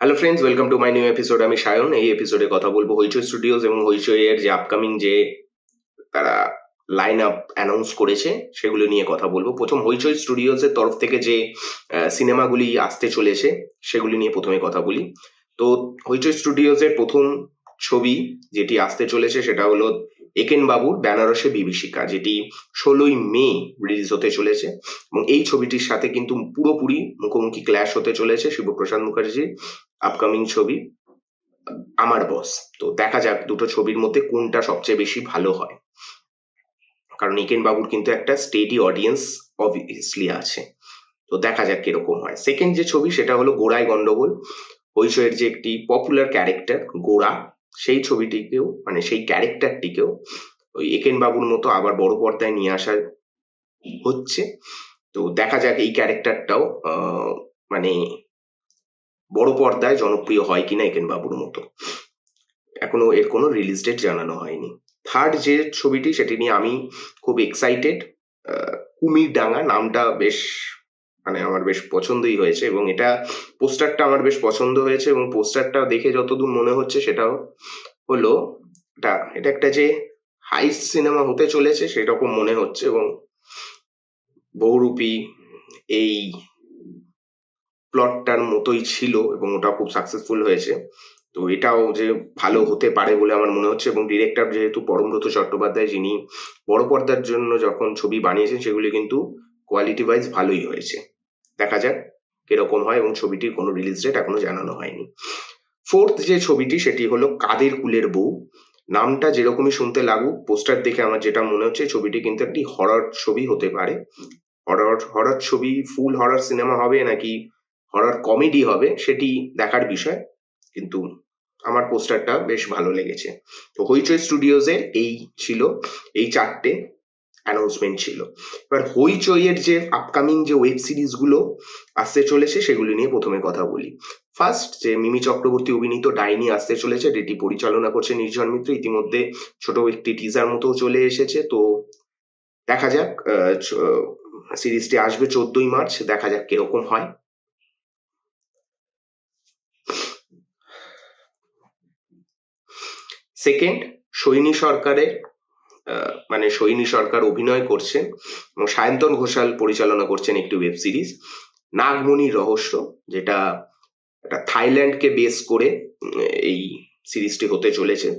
Hello friends, welcome to my new episode. আমি সায়ন। এই এপিসোডে কথা বলবো হইচই স্টুডিওজ এবং হইচই এর যে আপকামিং যে তারা লাইন আপ অ্যানাউন্স করেছে সেগুলো নিয়ে কথা বলবো। প্রথম হইচই স্টুডিওজ এর তরফ থেকে যে সিনেমাগুলি আসতে চলেছে সেগুলি নিয়ে প্রথমে কথা বলি। তো হইচই স্টুডিওজ এর প্রথম ছবি যেটি আসতে চলেছে সেটা হলো একেন বাবুর বেনারসে বিভীষিকা, যেটি 16ই মে রিলিজ হতে চলেছে এবং এই ছবিটির সাথে কিন্তু পুরোপুরি মুখোমুখি ক্ল্যাশ হতে চলেছে শিবপ্রসাদ মুখার্জির আপকামিং ছবি আমার বস। তো দেখা যাক দুটো ছবির মধ্যে কোনটা সবচেয়ে বেশি ভালো হয়, কারণ একেন বাবুর কিন্তু একটা স্টেডি অডিয়েন্স অবভিয়াসলি আছে। তো দেখা যাক কিরকম হয়। সেকেন্ড যে ছবি সেটা হলো গোড়ায় গন্ডগোল, হইচইয়ের যে একটি পপুলার ক্যারেক্টার গোড়া, সেই ছবিটিকেও মানে সেই ক্যারেক্টারটিকেও ওই একেন বাবুর মতো আবার বড় পর্দায় নিয়ে আসা হচ্ছে। তো দেখা যাক এই ক্যারেক্টারটাও মানে বড় পর্দায় জনপ্রিয় হয় কিনা একেন বাবুর মতো। এখনো এর কোনো রিলিজ ডেট জানানো হয়নি। থার্ড যে ছবিটি সেটি নিয়ে আমি খুব এক্সাইটেড। কুমির ডাঙ্গা নামটা বেশ মানে আমার বেশ পছন্দই হয়েছে এবং এটা পোস্টারটা আমার বেশ পছন্দ হয়েছে এবং পোস্টারটা দেখে যতদূর মনে হচ্ছে সেটাও হলো এটা একটা যে হাইস্ট সিনেমা হতে চলেছে সেরকম মনে হচ্ছে এবং বহুরূপী এই প্লটটার মতোই ছিল এবং ওটা খুব সাকসেসফুল হয়েছে। তো এটাও যে ভালো হতে পারে বলে আমার মনে হচ্ছে এবং ডিরেক্টর যেহেতু পরমব্রত চট্টোপাধ্যায়, যিনি বড় পর্দার জন্য যখন ছবি বানিয়েছেন সেগুলি কিন্তু কোয়ালিটি ওয়াইজ ভালোই হয়েছে। দেখা যাক কিরকম হয় এবং ছবিটির কোনো রিলিজ ডেট এখনো জানানো হয়নি। ফোর্থ যে ছবিটি সেটি হলো কাদের কুলের বউ। নামটা যেরকমই শুনতে লাগুক, পোস্টার দেখে আমার যেটা মনে হচ্ছে ছবিটি কিন্তু একটি হরর ছবি হতে পারে। হরর ছবি, ফুল হরর সিনেমা হবে নাকি হরর কমেডি হবে সেটি দেখার বিষয়, কিন্তু আমার পোস্টারটা বেশ ভালো লেগেছে। তো হইচই স্টুডিওজ এর এই চারটে অ্যানাউন্সমেন্ট ছিল। এবার হইচই এর যে আপকামিং যে ওয়েব সিরিজ গুলো আসতে চলেছে সেগুলি নিয়ে প্রথমে কথা বলি। ফার্স্ট যে মিমি চক্রবর্তী অভিনীত ডাইনি আসতে চলেছে, যেটি পরিচালনা করছে নির্ঝর মিত্র। ইতিমধ্যে ছোট একটি টিজার মতো চলে এসেছে। তো দেখা যাক, সিরিজটি আসবে 14ই মার্চ, দেখা যাক কিরকম হয়। সেকেন্ড, সৈনী সরকারের মানে সৈনী সরকার অভিনয় করছেন এবং সায়ন্তন ঘোষাল পরিচালনা করছেন একটি ওয়েব সিরিজ নাগমণির রহস্য, যেটা একটা থাইল্যান্ডকে বেস করে এই সিরিজটি হতে চলেছে।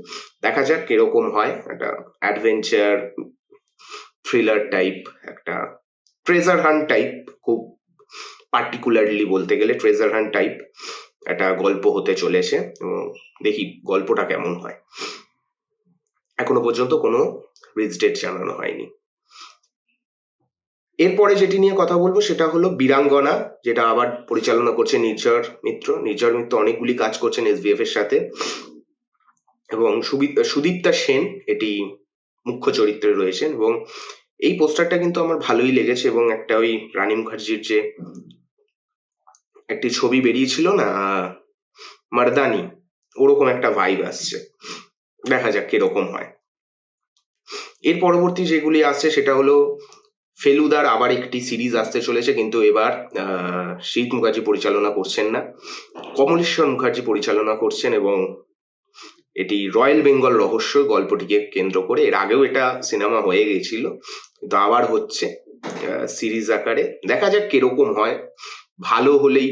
দেখা যাক কিরকম হয়। একটা অ্যাডভেঞ্চার থ্রিলার টাইপ, একটা ট্রেজার হান্ট টাইপ, খুব পার্টিকুলারলি বলতে গেলে ট্রেজার হান্ট টাইপ একটা গল্প হতে চলেছে এবং দেখি গল্পটা কেমন হয়। এখনো পর্যন্ত কোনো রিলিজ ডেট জানানো হয়নি। এরপরে যেটি নিয়ে কথা বলবো সেটা হলো বীরাঙ্গনা, যেটা আবার পরিচালনা করছে নির্ঝর মিত্র। নির্ঝর মিত্র অনেকগুলি কাজ করছেন এসবিএফ এর সাথে এবং সুদীপ্তা সেন এটি মুখ্য চরিত্রে রয়েছেন এবং এই পোস্টারটা কিন্তু আমার ভালোই লেগেছে এবং একটা ওই রানী মুখার্জির যে একটি ছবি বেরিয়েছিল না, মার্দানি, ওরকম একটা ভাইব আসছে। দেখা যাক কিরকম হয়। এর পরবর্তী যেগুলি আসছে সেটা হলো ফেলুদার আবার একটি সিরিজ আসতে চলেছে, কিন্তু এবার শীত মুখার্জি পরিচালনা করছেন না, কমলেশ্বর মুখার্জি পরিচালনা করছেন এবং এটি রয়্যাল বেঙ্গল রহস্য গল্পটিকে কেন্দ্র করে। এর আগেও এটা সিনেমা হয়ে গেছিল, কিন্তু আবার হচ্ছে সিরিজ আকারে। দেখা যাক কিরকম হয়, ভালো হলেই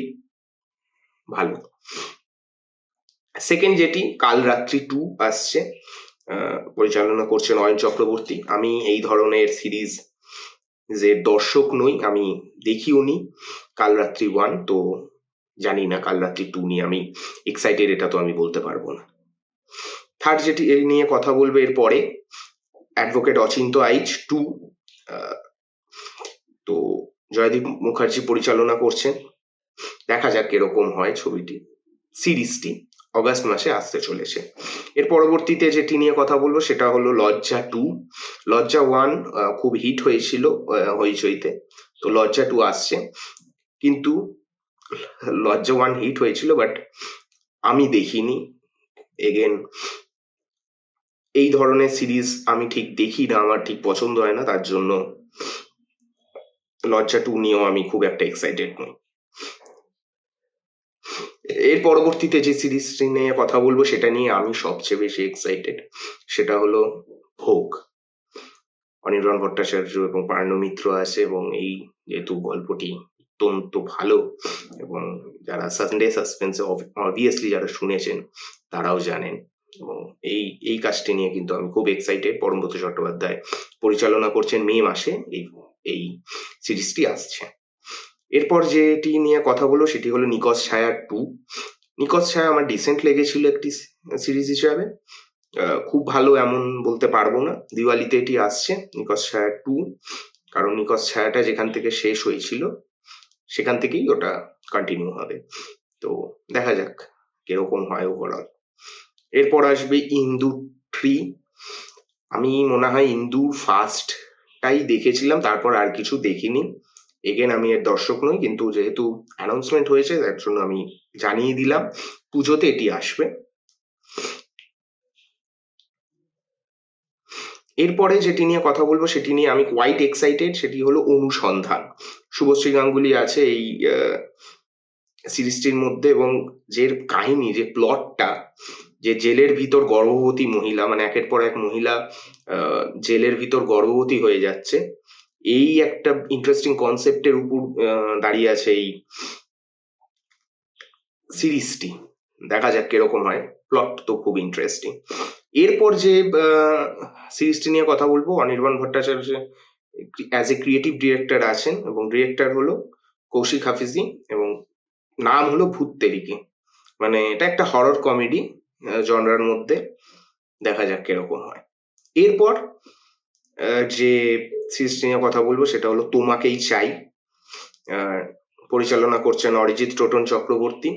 ভালো। সেকেন্ড যেটি কাল রাত্রি 2 আসছে, পরিচালনা করছেন অয়ন চক্রবর্তী। আমি এই ধরনের সিরিজ যে দর্শক নই, আমি দেখিওনি কাল রাত্রি 1, তো জানি না কাল রাত্রি 2 নিয়ে আমি এক্সাইটেড এটা তো আমি বলতে পারবো না। থার্ড যেটি এই নিয়ে কথা বলবে এরপরে, অ্যাডভোকেট অচিন্ত আইচ 2, তো জয়দীপ মুখার্জি পরিচালনা করছেন। দেখা যাক কিরকম হয় ছবিটি। সিরিজটি অগাস্ট মাসে আসতে চলেছে। এর পরবর্তীতে যেটি নিয়ে কথা বলবো সেটা হলো লজ্জা 2। লজ্জা 1 খুব হিট হয়েছিল হইচইতে, তো লজ্জা 2 আসছে। কিন্তু লজ্জা 1 হিট হয়েছিল বাট আমি দেখিনি। এগেন এই ধরনের সিরিজ আমি ঠিক দেখি না, আমার ঠিক পছন্দ হয় না, তার জন্য লজ্জা 2 নিয়েও আমি খুব একটা এক্সাইটেড নই। এর পরবর্তীতে যে সিরিজটি নিয়ে কথা বলবো সেটা নিয়ে আমি সবচেয়ে বেশি এক্সাইটেড, সেটা হলো ভোগ। অনির্বাণ ভট্টাচার্য এবং পার্নো মিত্র আছে, এবং এই যেহেতু গল্পটি অত্যন্ত ভালো, এবং যারা সানডে সাসপেন্সে অবভিয়াসলি যারা শুনেছেন তারাও জানেন, এবং এই কাজটি নিয়ে কিন্তু আমি খুব এক্সাইটেড। পরমব্রত চট্টোপাধ্যায় পরিচালনা করছেন, মে মাসে এই সিরিজটি আসছে। এরপর যেটি নিয়ে কথা বলবো সেটি হলো নিকশ ছায়া 2। নিকশ ছায়া আমার ডিসেন্ট লেগেছিল একটি সিরিজ হিসাবে, খুব ভালো এমন বলতে পারবো না। দিওয়ালিতে এটি আসছে, নিকশ ছায়া 2, কারণ নিকশ ছায়াটা যেখান থেকে শেষ হয়েছিল সেখান থেকেই ওটা কন্টিনিউ হবে। তো দেখা যাক কিরকম হয় ওভারঅল। এরপর আসবে ইন্দু 3। আমি মনে হয় ইন্দু ফার্স্টটাই দেখেছিলাম, তারপর আর কিছু দেখিনি। এগেন আমি এর দর্শক নই, কিন্তু যেহেতু অ্যানাউন্সমেন্ট হয়েছে তার জন্য আমি জানিয়ে দিলাম, পুজোতে এটি আসবে। এরপরে যেটি নিয়ে কথা বলবো সেটি নিয়ে আমি কোয়াইট এক্সাইটেড, সেটি হলো অনুসন্ধান। শুভশ্রী গাঙ্গুলি আছে এই সিরিজটির মধ্যে, এবং যে কাহিনী, যে প্লটটা, যে জেলের ভিতর গর্ভবতী মহিলা, মানে একের পর এক মহিলা জেলের ভিতর গর্ভবতী হয়ে যাচ্ছে, এই একটা ইন্টারেস্টিং কনসেপ্টের উপর দাঁড়িয়ে আছে এই সিরিজটি। দেখা যাক কিরকম হয়, প্লট তো খুব ইন্টারেস্টিং। এরপর যে সিরিজটি নিয়ে কথা বলবো, Anirban Bhattacharya as a creative director আছেন, এবং ডিরেক্টর হলো কৌশিক হাফিজি, এবং নাম হলো ভূত তেরিকি। মানে এটা একটা হরর কমেডি জনরার মধ্যে, দেখা যাক কিরকম হয়। এরপর যে সিরিজটি নিয়ে কথা বলবো সেটা হলো তোমাকেই চাই। পরিচালনা করছেন অরিজিৎ টোটন চক্রবর্তী।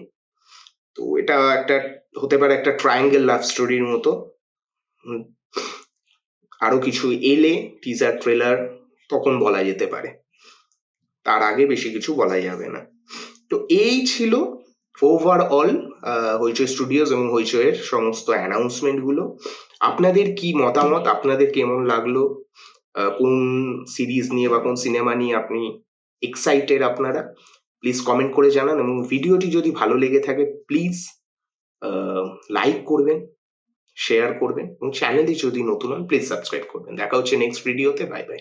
তো এটা একটা হতে পারে একটা ট্রায়াঙ্গেল লাভ স্টোরির মতো। আরো কিছু এলে টিজার ট্রেলার তখন বলা যেতে পারে, তার আগে বেশি কিছু বলা যাবে না। তো এই ছিল ওভারঅল হইচই স্টুডিওজ এবং হইচইয়ের সমস্ত অ্যানাউন্সমেন্ট গুলো। আপনাদের কি মতামত, আপনাদের কেমন লাগলো, কোন সিরিজ নিয়ে বা কোন সিনেমা নিয়ে আপনি এক্সাইটেড আপনারা, প্লিজ কমেন্ট করে জানান। এবং ভিডিওটি যদি ভালো লেগে থাকে প্লিজ লাইক করবেন, শেয়ার করবেন, এবং চ্যানেলে যদি নতুন হন প্লিজ সাবস্ক্রাইব করবেন। দেখা হচ্ছে নেক্সট ভিডিওতে। Bye bye.